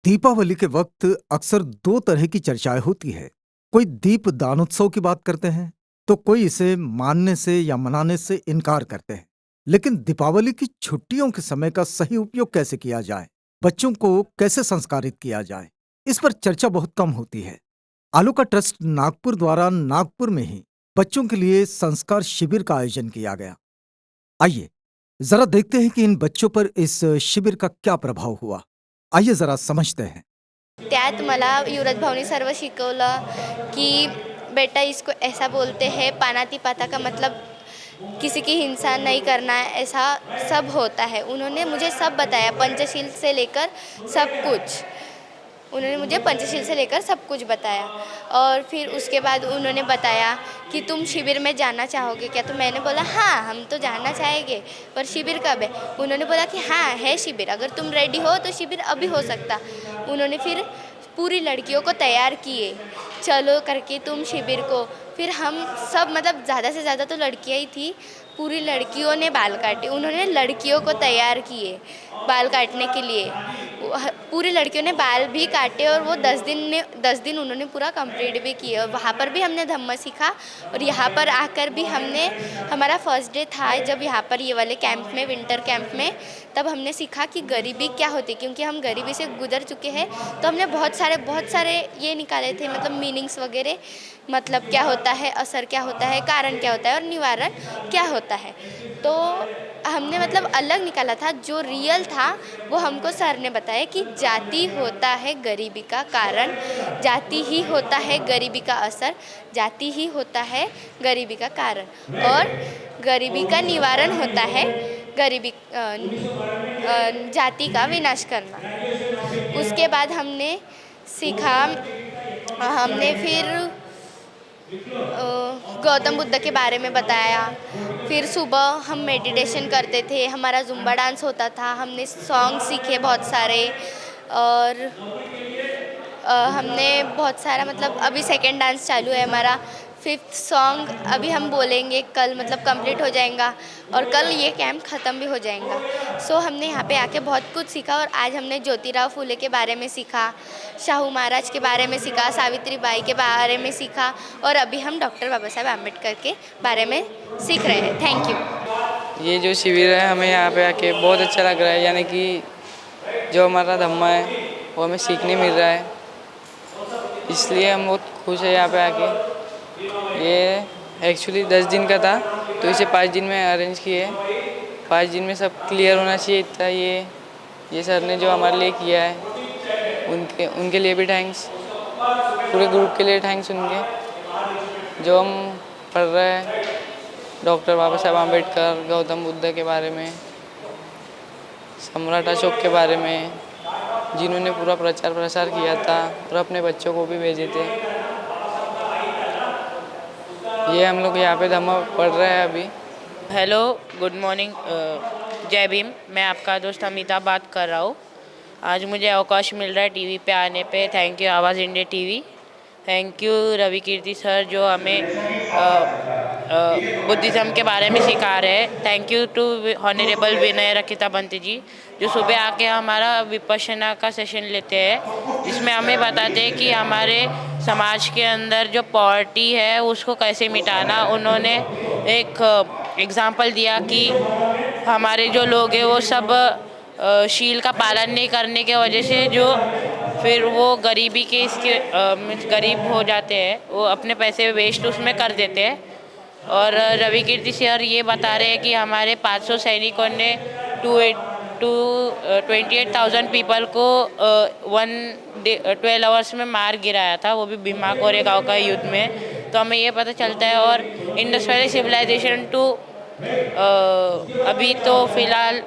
दीपावली के वक्त अक्सर दो तरह की चर्चाएं होती है। कोई दीप दानोत्सव की बात करते हैं, तो कोई इसे मानने से या मनाने से इनकार करते हैं। लेकिन दीपावली की छुट्टियों के समय का सही उपयोग कैसे किया जाए, बच्चों को कैसे संस्कारित किया जाए, इस पर चर्चा बहुत कम होती है। आलूका ट्रस्ट नागपुर द्वारा नागपुर में ही बच्चों के लिए संस्कार शिविर का आयोजन किया गया। आइए जरा देखते हैं कि इन बच्चों पर इस शिविर का क्या प्रभाव हुआ। आइए जरा समझते हैं। त्यात मला युवराज भाऊनी सर्व शिकवलं की बेटा इसको ऐसा बोलते हैं, पानाती पाता का मतलब किसी की हिंसा नहीं करना है, ऐसा सब होता है। उन्होंने मुझे सब बताया, पंचशील से लेकर सब कुछ। उन्होंने मुझे पंचशील से लेकर सब कुछ बताया। और फिर उसके बाद उन्होंने बताया कि तुम शिविर में जाना चाहोगे क्या? तो मैंने बोला हाँ, हम तो जाना चाहेंगे, पर शिविर कब है? उन्होंने बोला कि हाँ है शिविर, अगर तुम रेडी हो तो शिविर अभी हो सकता। उन्होंने फिर पूरी लड़कियों को तैयार किए, चलो करके तुम शिविर को। फिर हम सब मतलब ज़्यादा से ज़्यादा तो लड़कियाँ ही थी, पूरी लड़कियों ने बाल काटे। उन्होंने लड़कियों को तैयार किए बाल काटने के लिए। पूरी लड़कियों ने बाल भी काटे और वो 10 दिन उन्होंने पूरा कंप्लीट भी किए। और वहाँ पर भी हमने धम्म सीखा। और यहाँ पर आकर भी हमने, हमारा फर्स्ट डे था जब यहाँ पर ये वाले कैंप में, विंटर कैंप में, तब हमने सीखा कि गरीबी क्या होती है, क्योंकि हम गरीबी से गुजर चुके हैं। तो हमने बहुत सारे ये निकाले थे, मतलब मीनिंग्स वगैरह, मतलब क्या होता है, असर क्या होता है, कारण क्या होता है और निवारण क्या होता है। तो हमने मतलब अलग निकाला था, जो रियल था वो हमको सर ने बताया कि जाति होता है गरीबी का कारण, जाति ही होता है गरीबी का असर, जाति ही होता है गरीबी का कारण, और गरीबी का निवारण होता है गरीबी जाति का विनाश करना। उसके बाद हमने सीखा, हमने फिर गौतम बुद्ध के बारे में बताया। फिर सुबह हम मेडिटेशन करते थे, हमारा जुम्बा डांस होता था, हमने सॉन्ग सीखे बहुत सारे। और हमने बहुत सारा, मतलब अभी सेकंड डांस चालू है हमारा, फिफ्थ सॉन्ग अभी हम बोलेंगे कल, मतलब कंप्लीट हो जाएगा और कल ये कैंप ख़त्म भी हो जाएगा। सो हमने यहाँ पे आके बहुत कुछ सीखा। और आज हमने ज्योतिराव फूले के बारे में सीखा, शाहू महाराज के बारे में सीखा, सावित्री बाई के बारे में सीखा, और अभी हम डॉक्टर बाबा साहेब आम्बेडकर के बारे में सीख रहे हैं। Thank you. ये जो शिविर है हमें यहाँ पे आके बहुत अच्छा लग रहा है, यानी कि जो हमारा धम्मा है वो हमें सीखने मिल रहा है, इसलिए हम बहुत खुश है यहाँ पे आके। ये एक्चुअली 10 दिन का था, तो इसे 5 दिन में अरेंज किए। 5 दिन में सब क्लियर होना चाहिए था। ये सर ने जो हमारे लिए किया है, उनके लिए भी थैंक्स, पूरे ग्रुप के लिए थैंक्स। उनके जो हम पढ़ रहे हैं डॉक्टर बाबा साहेब आम्बेडकर, गौतम बुद्ध के बारे में, सम्राट अशोक के बारे में, जिन्होंने पूरा प्रचार प्रसार किया था और अपने बच्चों को भी भेजे थे। ये हम लोग यहाँ पे धम्मा पढ़ रहे हैं अभी। हेलो, गुड मॉर्निंग, जय भीम। मैं आपका दोस्त अमिताभ बात कर रहा हूँ। आज मुझे अवकाश मिल रहा है टीवी पे आने पे। Thank you Awaaz India TV, thank you Ravi Kirti sir जो हमें बुद्धिज़्म के बारे में सिखा रहे हैं। Thank you to honourable Vinay Rakhita Bant ji जो सुबह आके हमारा विपश्यना का सेशन लेते हैं, जिसमें हमें बताते हैं कि हमारे समाज के अंदर जो पॉवर्टी है उसको कैसे मिटाना। उन्होंने एक एग्जाम्पल दिया कि हमारे जो लोग हैं वो सब शील का पालन नहीं करने के वजह से जो फिर वो गरीबी के इसके गरीब हो जाते हैं, वो अपने पैसे वेस्ट उसमें कर देते हैं। और रवि कीर्ति सर ये बता रहे हैं कि हमारे 500 सैनिकों ने 28,000 पीपल को 12 आवर्स में मार गिराया था, वो भी भीमा कोरेगांव का युद्ध में। तो हमें ये पता चलता है। और इंडस वैली सिविलाइजेशन टू अभी तो फिलहाल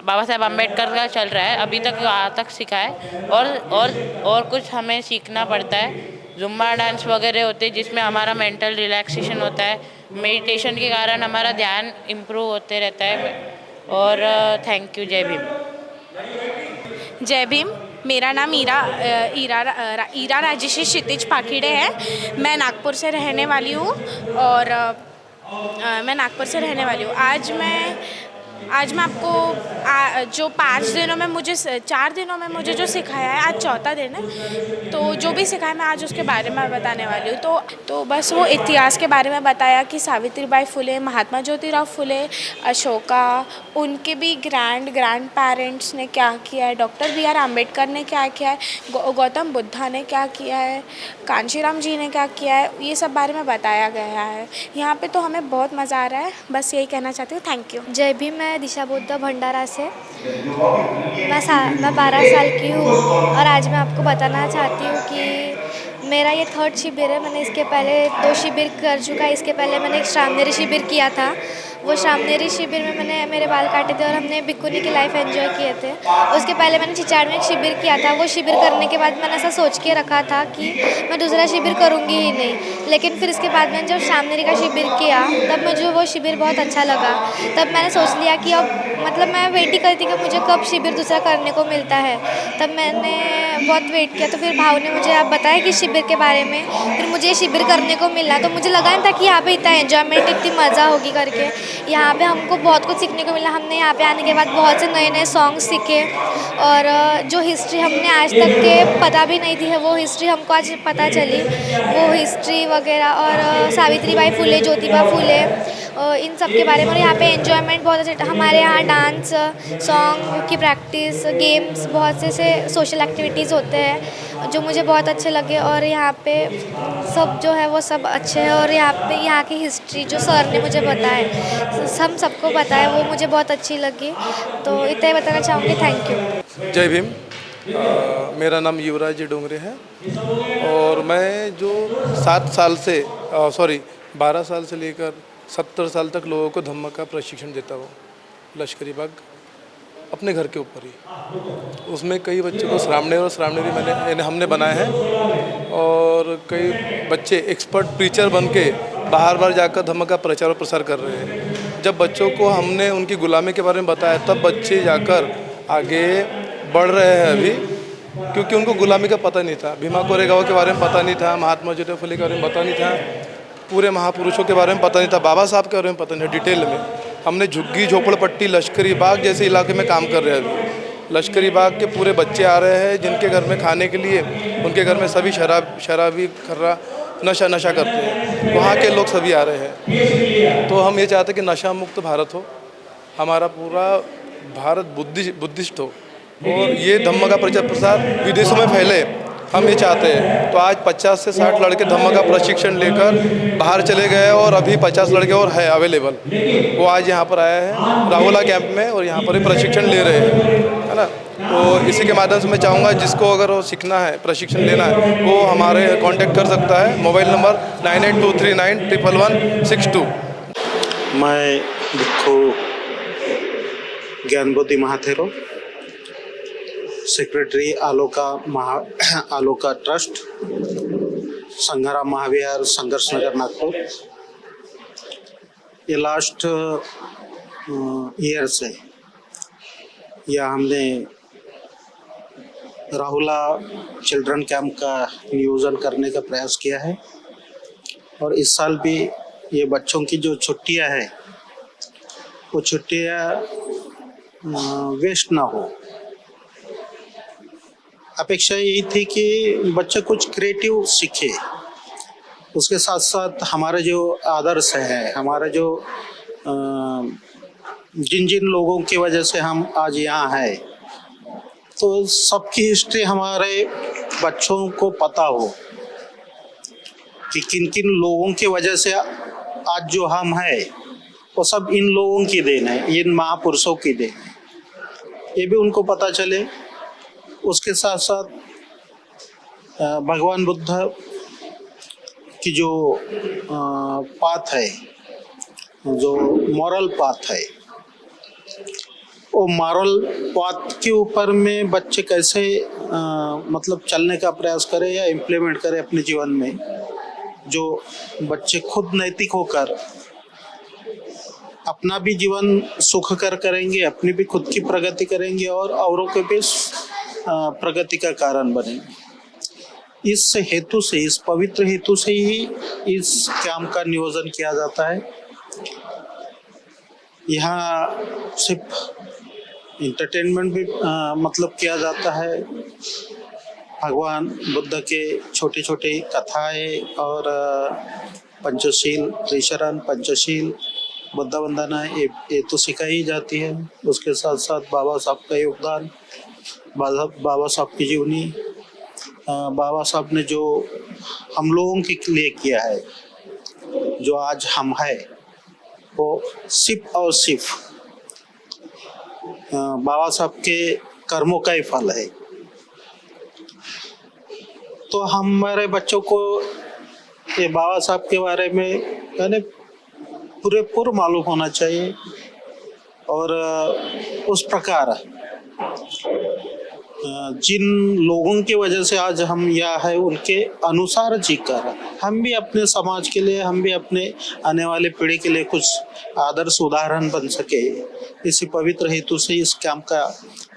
बाबा साहेब अम्बेडकर का चल रहा है, अभी तक वहाँ तक सीखा है। और कुछ हमें सीखना पड़ता है। जुम्बा डांस वगैरह होते हैं जिसमें हमारा मेंटल रिलैक्सेशन होता है, मेडिटेशन के कारण हमारा ध्यान इम्प्रूव होते रहता है। और थैंक यू। जय भीम। जय भीम। मेरा नाम ईरा राजेशी क्षितिज पाखिड़े है। मैं नागपुर से रहने वाली हूँ। और मैं नागपुर से रहने वाली हूँ। आज मैं आज मैं आपको जो 5 दिनों में मुझे 4 दिनों में मुझे जो सिखाया है, आज चौथा दिन है। तो जो भी सिखाया मैं आज उसके बारे में बताने वाली हूँ। तो बस वो इतिहास के बारे में बताया कि सावित्रीबाई फुले, महात्मा ज्योतिराव फुले, अशोका, उनके भी ग्रैंड पेरेंट्स ने क्या किया है, डॉक्टर बी आर अम्बेडकर ने क्या किया है, गौतम बुद्धा ने क्या किया है, कांशीराम जी ने क्या किया है, ये सब बारे में बताया गया है यहाँ पे। तो हमें बहुत मज़ा आ रहा है। बस यही कहना चाहती हूँ। Thank you. जय भीम। मैं दिशा बुद्धा भंडारा से। मैं 12 साल की हूँ और आज मैं आपको बताना चाहती हूँ कि मेरा ये 3rd शिविर है। मैंने इसके पहले 2 शिविर कर चुका है। इसके पहले मैंने एक श्रामनेरी शिविर किया था। वो श्रामनेरी शिविर में मैंने मेरे बाल काटे थे और हमने भिक्खुनी की लाइफ एंजॉय किए थे। उसके पहले मैंने चिचाड़ में एक शिविर किया था। वो शिविर करने के बाद मैंने ऐसा सोच के रखा था कि मैं दूसरा शिविर करूँगी ही नहीं। लेकिन फिर इसके बाद मैंने जब श्रामनेरी का शिविर किया तब मुझे वो शिविर बहुत अच्छा लगा। तब मैंने सोच लिया कि अब मतलब मैं वेट ही करती कि मुझे कब शिविर दूसरा करने को मिलता है। तब मैंने बहुत वेट किया। तो फिर भाव ने मुझे आप बताया कि शिविर के बारे में। फिर मुझे ये शिविर करने को मिला तो मुझे लगा नहीं था कि यहाँ पे इतना एंजॉयमेंट, इतनी मज़ा होगी करके। यहाँ पे हमको बहुत कुछ सीखने को मिला। हमने यहाँ पे आने के बाद बहुत से नए नए सॉन्ग्स सीखे और जो हिस्ट्री हमने आज तक के पता भी नहीं थी है वो हिस्ट्री हमको आज पता चली। वो हिस्ट्री वगैरह और सावित्रीबाई फुले, ज्योतिबा फुले, इन सब के बारे में। और यहाँ पे एंजॉयमेंट बहुत अच्छा। हमारे यहाँ डांस, सॉन्ग की प्रैक्टिस, गेम्स, बहुत से सोशल एक्टिविटीज़ होते हैं जो मुझे बहुत अच्छे लगे। और यहाँ पे सब जो है वो सब अच्छे हैं। और यहाँ पे यहाँ की हिस्ट्री जो सर ने मुझे बताया, सबको पता है, वो मुझे बहुत अच्छी लगी। तो इतना ही बताना चाहूँगी। Thank you. जय भीम। मेरा नाम युवराज जी डोंगरे है और मैं जो 12 साल से लेकर 70 साल तक लोगों को धम्म का प्रशिक्षण देता हूँ लश्करी बाग अपने घर के ऊपर ही। उसमें कई बच्चों को श्रामनेरी हमने बनाए हैं और कई बच्चे एक्सपर्ट प्रीचर बन के बाहर जाकर धम्म का प्रचार और प्रसार कर रहे हैं। जब बच्चों को हमने उनकी गुलामी के बारे में बताया तब बच्चे जाकर आगे बढ़ रहे हैं अभी, क्योंकि उनको गुलामी का पता नहीं था। भीमा कोरेगांव के बारे में पता नहीं था, महात्मा ज्योतिराव फुले के बारे में पता नहीं था, पूरे महापुरुषों के बारे में पता नहीं था, बाबा साहब के बारे में पता नहीं था डिटेल में। हमने झुग्गी झोपड़पट्टी लश्करी बाग जैसे इलाके में काम कर रहे हैं अभी। लश्करी बाग के पूरे बच्चे आ रहे हैं जिनके घर में खाने के लिए, उनके घर में सभी शराबी खर्रा नशा करते हैं, वहाँ के लोग सभी आ रहे हैं। तो हम ये चाहते हैं कि नशा मुक्त भारत हो, हमारा पूरा भारत बुद्धिस्ट हो और ये धम्म का प्रचार प्रसार विदेशों में फैले, हम ये चाहते हैं। तो आज 50 से 60 लड़के धम्म का प्रशिक्षण लेकर बाहर चले गए और अभी 50 लड़के और है अवेलेबल। वो आज यहाँ पर आया है राहुला कैंप में और यहाँ पर ही प्रशिक्षण ले रहे हैं, है ना। तो इसी के माध्यम से मैं चाहूँगा जिसको अगर वो सीखना है, प्रशिक्षण लेना है, वो हमारे कांटेक्ट कर सकता है। Mobile number 9823911162। मैं भिक्खु ज्ञानबोधि महाथेरो, सेक्रेटरी आलोका ट्रस्ट, संघाराम महाविहार, संघर्ष नगर, नागपुर। ये लास्ट ईयर से या हमने राहुला चिल्ड्रन कैंप का नियोजन करने का प्रयास किया है और इस साल भी ये बच्चों की जो छुट्टियां हैं वो छुट्टियां वेस्ट ना हो। अपेक्षा यही थी कि बच्चे कुछ क्रिएटिव सीखे, उसके साथ साथ हमारे जो आदर्श हैं, हमारे जो जिन लोगों की वजह से हम आज यहाँ हैं, तो सबकी हिस्ट्री हमारे बच्चों को पता हो कि किन किन लोगों की वजह से आज जो हम हैं वो सब इन लोगों की देन है, इन महापुरुषों की देन है, ये भी उनको पता चले। उसके साथ साथ भगवान बुद्ध की जो पाथ है, जो मॉरल पाथ है, वो मॉरल पाथ के ऊपर में बच्चे कैसे मतलब चलने का प्रयास करें या इम्प्लीमेंट करें अपने जीवन में, जो बच्चे खुद नैतिक होकर अपना भी जीवन सुख कर करेंगे, अपनी भी खुद की प्रगति करेंगे और औरों के भी प्रगति का कारण बनेंगे। इस हेतु से, इस पवित्र हेतु से ही इस कैंप का नियोजन किया जाता है। यहाँ सिर्फ इंटरटेनमेंट भी मतलब किया जाता है। भगवान बुद्ध के छोटे छोटे कथाएं और पंचशील, त्रिशरण, पंचशील, बुद्ध वंदना ये तो सिखाई जाती है। उसके साथ साथ बाबा साहब का योगदान, बाबा साहब की जीवनी, बाबा साहब ने जो हम लोगों के लिए किया है, जो आज हम है, वो सिर्फ और सिर्फ बाबा साहब के कर्मों का ही फल है। तो हमारे बच्चों को ये बाबा साहब के बारे में यानी पूरेपूर मालूम होना चाहिए और उस प्रकार जिन लोगों की वजह से आज हम यहाँ है उनके अनुसार जीकर हम भी अपने समाज के लिए, हम भी अपने आने वाले पीढ़ी के लिए कुछ आदर्श उदाहरण बन सके, इसी पवित्र हेतु से इस कैंप का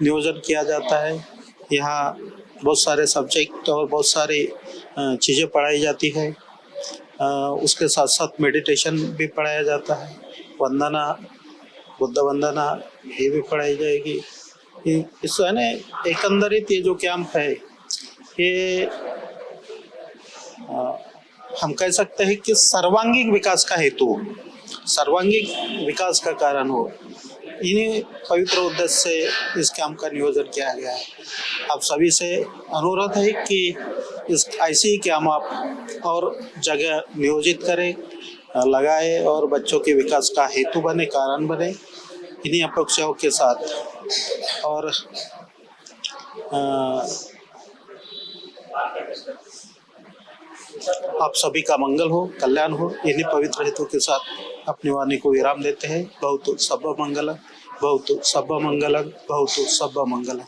नियोजन किया जाता है। यहाँ बहुत सारे सब्जेक्ट और बहुत सारी चीज़ें पढ़ाई जाती है। उसके साथ साथ मेडिटेशन भी पढ़ाया जाता है, वंदना, बुद्ध वंदना ये भी पढ़ाई जाएगी। इस है ना एकंदरित ये जो कैंप है ये हम कह सकते हैं कि सर्वांगीण विकास का हेतु, सर्वांगीण विकास का कारण हो। इन्हीं पवित्र उद्देश्य से इस कैंप का नियोजन किया गया है। आप सभी से अनुरोध है कि इस ऐसी ही कैंप आप और जगह नियोजित करें, लगाए और बच्चों के विकास का हेतु बने, कारण बने। इन्हीं अपेक्षाओं के साथ और आप सभी का मंगल हो, कल्याण हो, इन्हीं पवित्र हेतु के साथ अपनी वाणी को विराम देते हैं। भवतु सर्व मंगलम, भवतु सर्व मंगलम, भवतु सर्व मंगलम।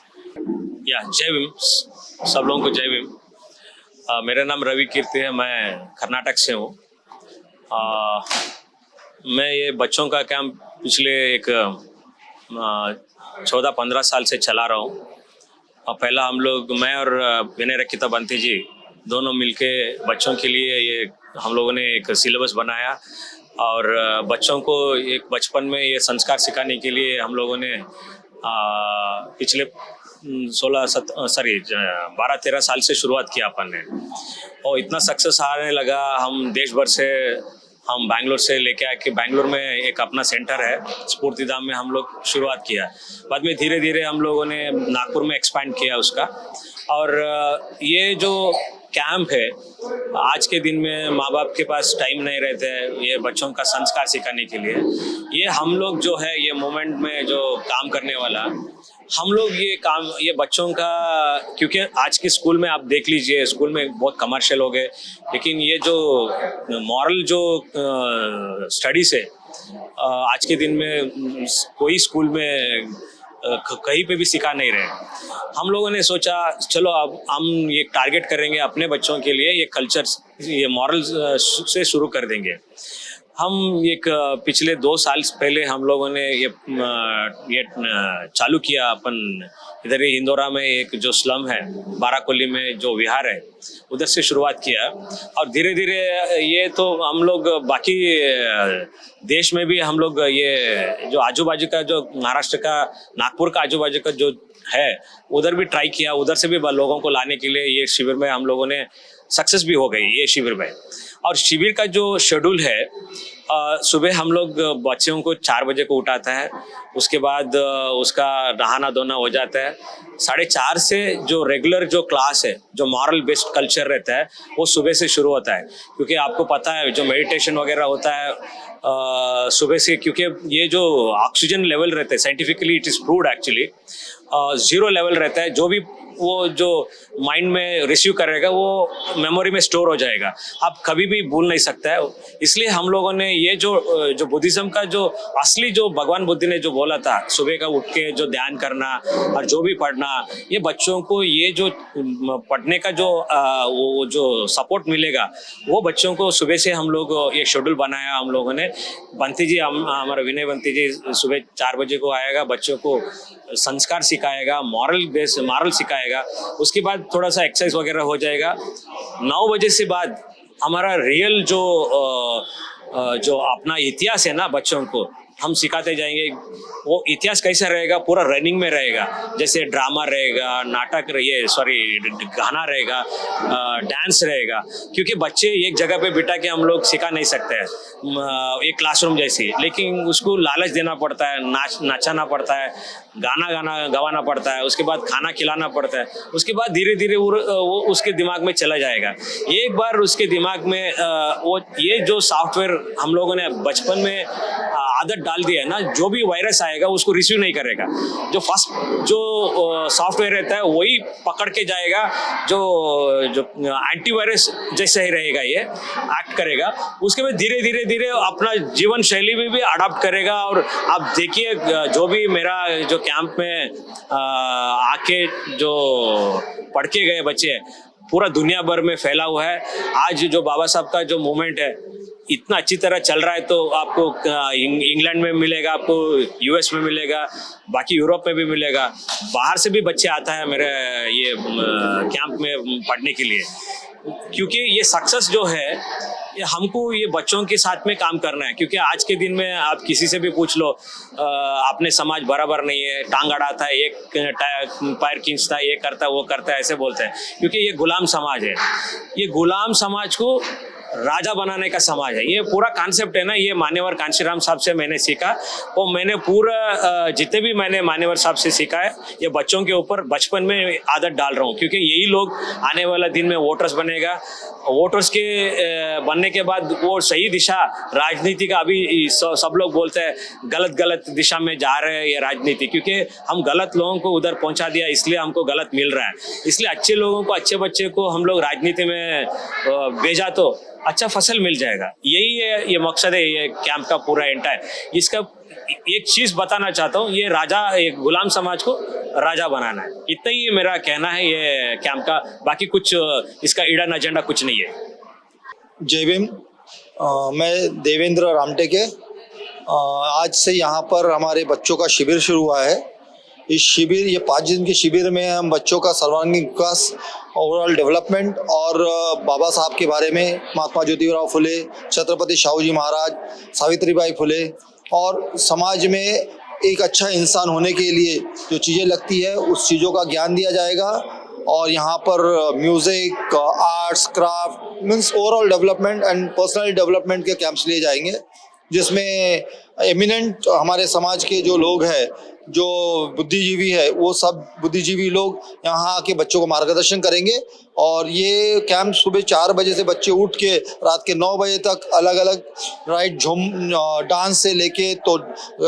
या जय भीम, सब लोगों को जय भीम। मेरा नाम रवि कीर्ति है, मैं कर्नाटक से हूँ। मैं ये बच्चों का कैंप पिछले एक 14-15 साल से चला रहा हूँ। पहला हम लोग, मैं और विनय रखिता बंती जी दोनों मिलके बच्चों के लिए ये हम लोगों ने एक सिलेबस बनाया और बच्चों को एक बचपन में ये संस्कार सिखाने के लिए हम लोगों ने पिछले 12-13 साल से शुरुआत किया अपन ने, और इतना सक्सेस आने लगा। हम देश भर से, हम बैंगलोर से लेके आए कि बैंगलोर में एक अपना सेंटर है स्फूर्तिधाम में, हम लोग शुरुआत किया। बाद में धीरे धीरे हम लोगों ने नागपुर में एक्सपैंड किया उसका। और ये जो कैंप है, आज के दिन में माँ बाप के पास टाइम नहीं रहते हैं ये बच्चों का संस्कार सिखाने के लिए। ये हम लोग जो है ये मोमेंट में जो काम करने वाला, हम लोग ये काम, ये बच्चों का, क्योंकि आज के स्कूल में आप देख लीजिए, स्कूल में बहुत कमर्शियल हो गए, लेकिन ये जो मॉरल जो स्टडीज है आज के दिन में कोई स्कूल में कहीं पे भी सिखा नहीं रहे। हम लोगों ने सोचा चलो अब हम ये टारगेट करेंगे अपने बच्चों के लिए, ये कल्चर, ये मॉरल से शुरू कर देंगे। हम एक पिछले 2 साल पहले हम लोगों ने ये चालू किया। अपन इधर ही इंदौरा में एक जो स्लम है, बाराकोली में जो विहार है, उधर से शुरुआत किया। और धीरे धीरे ये तो हम लोग बाकी देश में भी हम लोग ये जो आजू बाजू का, जो महाराष्ट्र का, नागपुर का आजू बाजू का जो है, उधर भी ट्राई किया। उधर से भी लोगों को लाने के लिए ये शिविर में हम लोगों ने सक्सेस भी हो गई ये शिविर में। और शिविर का जो शेड्यूल है, सुबह हम लोग बच्चों को 4 बजे को उठाता है, उसके बाद उसका नहाना धोना हो जाता है। 4:30 से जो रेगुलर जो क्लास है, जो मॉरल बेस्ड कल्चर रहता है, वो सुबह से शुरू होता है। क्योंकि आपको पता है जो मेडिटेशन वगैरह होता है सुबह से, क्योंकि ये जो ऑक्सीजन लेवल रहता है, scientifically it is proved actually 0 level रहता है। जो भी वो जो माइंड में रिसीव करेगा वो मेमोरी में स्टोर हो जाएगा, आप कभी भी भूल नहीं सकता है। इसलिए हम लोगों ने ये जो बुद्धिज्म का जो असली जो भगवान बुद्ध ने जो बोला था, सुबह का उठ के जो ध्यान करना और जो भी पढ़ना, ये बच्चों को ये जो पढ़ने का जो वो जो सपोर्ट मिलेगा, वो बच्चों को सुबह से हम लोग ये शेड्यूल बनाया हम लोगों ने। बंती जी, हमारा विनय बंती जी सुबह 4 बजे को आएगा, बच्चों को संस्कार सिखाएगा, मॉरल सिखाएगा। उसके बाद थोड़ा सा एक्सरसाइज वगैरह हो जाएगा। 9 बजे से बाद हमारा रियल जो अपना इतिहास है ना बच्चों को, हम सिखाते जाएंगे। वो इतिहास कैसा रहेगा, पूरा रनिंग में रहेगा, जैसे ड्रामा रहेगा, नाटक गाना रहेगा, डांस रहेगा, क्योंकि बच्चे एक जगह पे बिठा के हम लोग सिखा नहीं सकते हैं एक क्लासरूम जैसी, लेकिन उसको लालच देना पड़ता है, नचाना पड़ता है, गाना गवाना पड़ता है, उसके बाद खाना खिलाना पड़ता है, उसके बाद धीरे धीरे वो उसके दिमाग में चला जाएगा। एक बार उसके दिमाग में वो ये जो सॉफ्टवेयर हम लोगों ने बचपन में आदत डाल दिया है ना, जो भी वायरस आएगा उसको रिसीव नहीं करेगा। जो फर्स्ट जो सॉफ्टवेयर रहता है वही पकड़ के जाएगा, जो एंटीवायरस जैसे ही रहेगा, ये एक्ट करेगा। उसके बाद धीरे धीरे धीरे अपना जीवन शैली में भी अडॉप्ट करेगा। और आप देखिए, जो भी मेरा जो कैंप में आके जो पढ़ के गए बच्चे पूरा दुनिया भर में फैला हुआ है। आज जो बाबा साहब का जो मूवमेंट है इतना अच्छी तरह चल रहा है, तो आपको इंग्लैंड में मिलेगा, आपको यूएस में मिलेगा, बाकी यूरोप में भी मिलेगा, बाहर से भी बच्चे आता है मेरे ये कैंप में पढ़ने के लिए। क्योंकि ये सक्सेस जो है, ये हमको ये बच्चों के साथ में काम करना है। क्योंकि आज के दिन में आप किसी से भी पूछ लो, अपने समाज बराबर नहीं है, टांग अड़ाता है, एक पैर खींचता है, ये करता है, वो करता है, ऐसे बोलते हैं। क्योंकि ये गुलाम समाज है। ये गुलाम समाज को राजा बनाने का समाज है। ये पूरा कॉन्सेप्ट है ना, ये मान्यवर कांशीराम साहब से मैंने सीखा। और मैंने पूरा जितने भी मैंने मान्यवर साहब से सीखा है, ये बच्चों के ऊपर बचपन में आदत डाल रहा हूँ। क्योंकि यही लोग आने वाला दिन में वोटर्स बनेगा। वोटर्स के बनने के बाद वो सही दिशा राजनीति का, अभी सब लोग बोलते हैं गलत दिशा में जा रहे हैं ये राजनीति, क्योंकि हम गलत लोगों को उधर पहुंचा दिया, इसलिए हमको गलत मिल रहा है। इसलिए अच्छे लोगों को, अच्छे बच्चे को हम लोग राजनीति में भेजा तो अच्छा फसल मिल जाएगा। यही है, ये मकसद है ये कैंप का पूरा एंटायर। इसका एक चीज बताना चाहता हूँ, ये राजा, एक गुलाम समाज को राजा बनाना है। इतना ही मेरा कहना है ये कैंप का। बाकी कुछ इसका इडन एजेंडा कुछ नहीं है। जय भीम। मैं देवेंद्र रामटेके। आज से यहाँ पर हमारे बच्चों का शिविर शुरू हुआ है। इस शिविर, ये 5 दिन के शिविर में हम बच्चों का सर्वांगीण विकास, ओवरऑल डेवलपमेंट और बाबा साहब के बारे में, महात्मा ज्योतिराव फुले, छत्रपति शाहू महाराज, सावित्रीबाई फुले और समाज में एक अच्छा इंसान होने के लिए जो चीज़ें लगती है उस चीज़ों का ज्ञान दिया जाएगा। और यहाँ पर music, arts, craft means overall development and personal development के कैंप्स लिए जाएंगे, जिसमें एमिनेंट हमारे समाज के जो लोग हैं, जो बुद्धिजीवी है, वो सब बुद्धिजीवी लोग यहाँ आके बच्चों को मार्गदर्शन करेंगे। और ये कैंप सुबह 4 बजे से बच्चे उठ के रात के 9 बजे तक अलग अलग झूम, डांस से लेके तो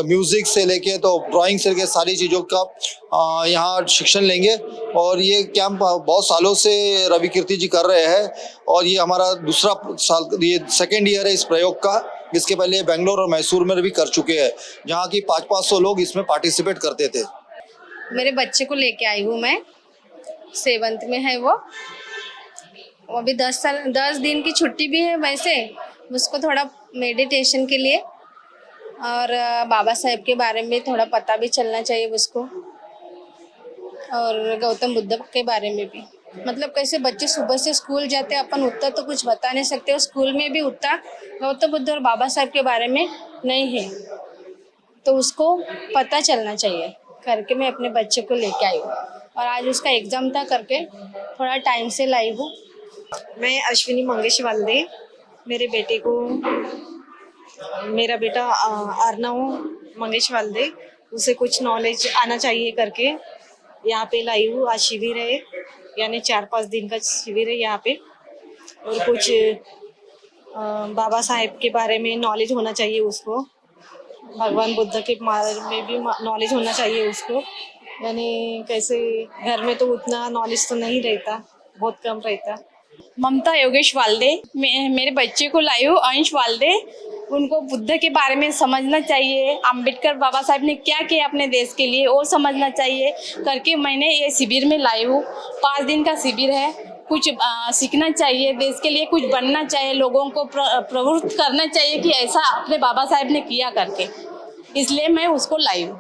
म्यूज़िक से लेके तो ड्राइंग से लेके सारी चीज़ों का यहाँ शिक्षण लेंगे। और ये कैंप बहुत सालों से रवि कीर्ति जी कर रहे हैं और ये हमारा दूसरा साल, ये 2nd ईयर है इस प्रयोग का। इसके पहले बेंगलोर और मैसूर में भी कर चुके हैं, जहाँ की 500-500 लोग इसमें पार्टिसिपेट करते थे। मेरे बच्चे को लेके आई हूँ मैं, 7th में है वो अभी 10 दिन की छुट्टी भी है। वैसे उसको थोड़ा मेडिटेशन के लिए और बाबा साहेब के बारे में थोड़ा पता भी चलना चाहिए उसको, और गौतम बुद्ध के बारे में भी। मतलब कैसे बच्चे सुबह से स्कूल जाते हैं, अपन उतना तो कुछ बता नहीं सकते, और स्कूल में भी उतना गौतम बुद्ध और बाबा साहेब के बारे में नहीं है, तो उसको पता चलना चाहिए करके मैं अपने बच्चे को लेके आई हूँ। और आज उसका एग्ज़ाम था करके थोड़ा टाइम से लाई हूँ। मैं अश्विनी मंगेश वाल्दे, मेरे बेटे को, मेरा बेटा अर्नव मंगेश वाल्दे, उसे कुछ नॉलेज आना चाहिए करके यहाँ पे लाई हूँ। आज शिविर है, यानी 4-5 दिन का शिविर है यहाँ पे, और कुछ बाबा साहेब के बारे में नॉलेज होना चाहिए उसको, भगवान बुद्ध के बारे में भी नॉलेज होना चाहिए उसको। यानी कैसे घर में तो उतना नॉलेज तो नहीं रहता, बहुत कम रहता। ममता योगेश वाल्दे, मेरे बच्चे को लाई हूँ अंश वाल्दे। उनको बुद्ध के बारे में समझना चाहिए, अंबेडकर बाबा साहब ने क्या किया अपने देश के लिए वो समझना चाहिए करके मैंने ये शिविर में लाई हूँ। 5 दिन का शिविर है, कुछ सीखना चाहिए, देश के लिए कुछ बनना चाहिए, लोगों को प्रवृत्त करना चाहिए कि ऐसा अपने बाबा साहब ने किया करके, इसलिए मैं उसको लाई हूँ।